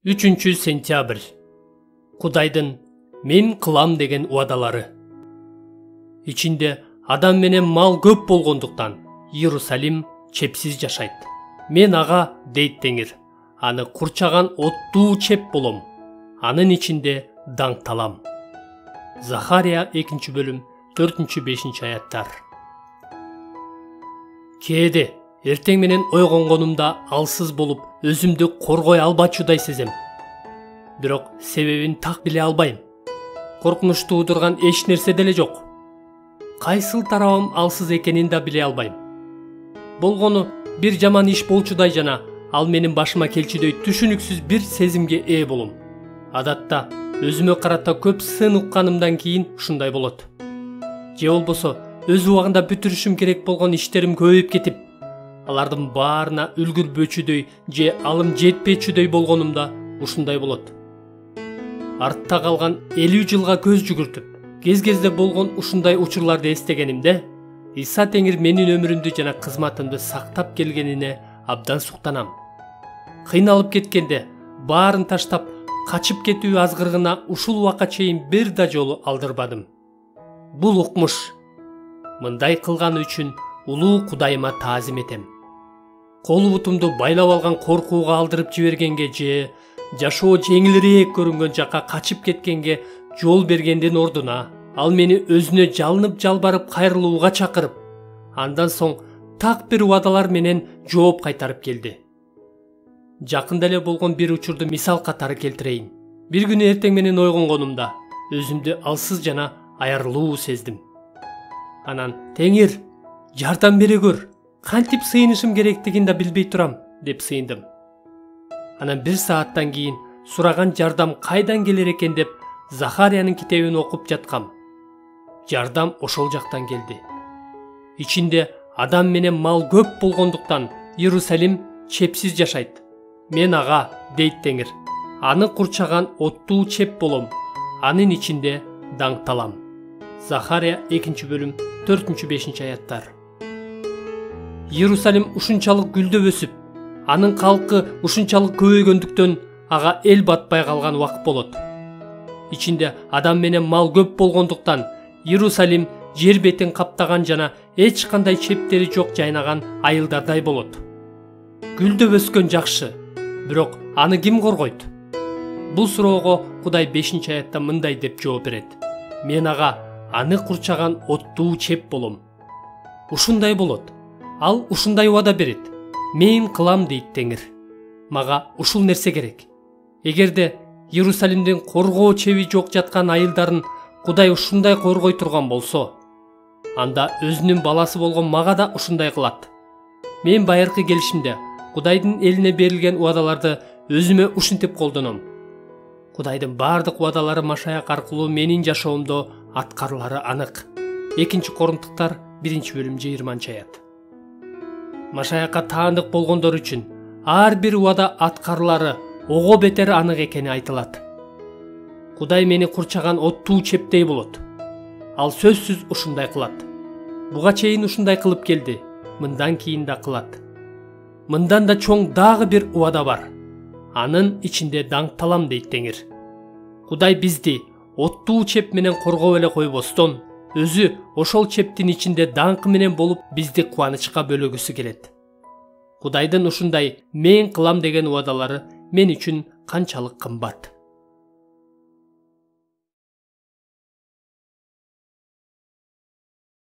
3 сентябрь. Кудайдын мен кылам деген убадалары. Ичинде адам менен мал көп болгондуктан Иерусалим чепсиз жашайт. Мен ага, дейт Теңир, аны курчаган оттуу чеп болом. Анын ичинде даңкталам. Захария 2 бөлүм 4-5 аяттар. Кээде эртең менен ойгонгонумда алсыз болуп, өзүмдү коргой албачудай сезем. Бирок себебин так биле албайм. Коркунуч туудурган эч нерсе деле жок. Кайсыл тарабым алсыз экенин да биле албайм. Болгону бир жаман иш болчудай жана ал менин башыма келчүдөй түшүнүксүз бир сезимге ээ болом. Адатта өзүмө карата көп сын укканымдан кийин ушундай болот. Же болбосо өз убагында бүтүрүшүм керек болгон иштерим көбөйүп кетип, алардын баарына үлгүрбөчүдөй же алым жетпечүдөй болгонумда ушундай болот. Артта калган 50 жылга көз жүгүртүп, кез-кезде болгон ушундай учурларды эстегенимде, Иса Теңир менин өмүрүмдү жана кызматымды сактап келгенине абдан суктанам. Кыйналып кеткенде, баарын таштап, качып кетүү азгырыгына ушул убакка чейин бир да жолу алдырбадым. Бул укмуш. Мындай кылганы үчүн улуу Кудайыма таазим этем. Колу бутумду байлап алган коркууга алдырып жибергенге же жашоо жеңилирээк көрүнгөн жакка качып кеткенге жол бергендин ордуна, ал мени өзүнө жалынып жалбарып кайрылууга чакырып, андан соң так бир убадалар менен жооп кайтарып келди. Жакында эле болгон бир учурду мисал катары келтирейин. Бир күнү эртең менен ойгонгонумда өзүмдү алсыз жана аярлуу сездим. Анан Теңир, жардам бере көр, кантип сыйынышым керектигин да билбей турам, деп сыйындым. Анан 1 сааттан кийин сураган жардам кайдан келер экен деп Захариянын китебин окуп жаткам. Жардам ошол жактан келди. Ичинде адам менен мал көп болгондуктан Иерусалим чепсиз жашайт. Мен ага, дейт Теңир, аны курчаган оттуу чеп болом. Анын ичинде даңкталам. Захария 2 бөлүм 4-5 аяттар. Иерусалим ушунчалык гүлдөп өсүп, анын калкы ушунчалык көбөйгөндүктөн ага эл батпай калган убакыт болот. Ичинде адам менен мал көп болгондуктан Иерусалим жер бетин каптаган жана эч кандай чептери жок жайнаган айылдардай болот. Гүлдөп өскөн жакшы, бирок аны ким коргойт? Бул суроого Кудай 5 аятта мындай деп жооп берет. Мен ага, аны курчаган оттуу чеп болом. Ушундай болот. Ал ушундай убада берет. Мен кылам, дейт Теңир. Мага ушул нерсе керек. Эгерде Иерусалимдин коргоо чеби жок жаткан айылдарын Кудай ушундай коргой турган болсо, анда өзүнүн баласы болгон мага да ушундай кылат. Мен байыркы келишимде Кудайдын элине берилген убадаларды өзүмө ушинтип колдоном. Кудайдын бардык убадалары Машаяк аркылуу менин жашоомдо аткарылары анык. 2 Корунтуктар 1 бөлүм 20 аят. Машаякка таандык болгондор үчүн ар бир убада аткарылары ого бетер анык экени айтылат. Кудай мени курчаган оттуу чептей болот. Ал сөзсүз ушундай кылат. Буга чейин ушундай кылып келди, мындан кийин да кылат. Мындан да чоң дагы бир убада бар. Анын ичинде даңкталам, дейт Теңир. Кудай бизди оттуу чеп менен коргоп эле койбостон, өзү ошол чептин ичинде даңкы менен болуп бизди кубанычка бөлөгүсү келет. Кудайдын ушундай мен кылам деген убадалары мен үчүн канчалык кымбат.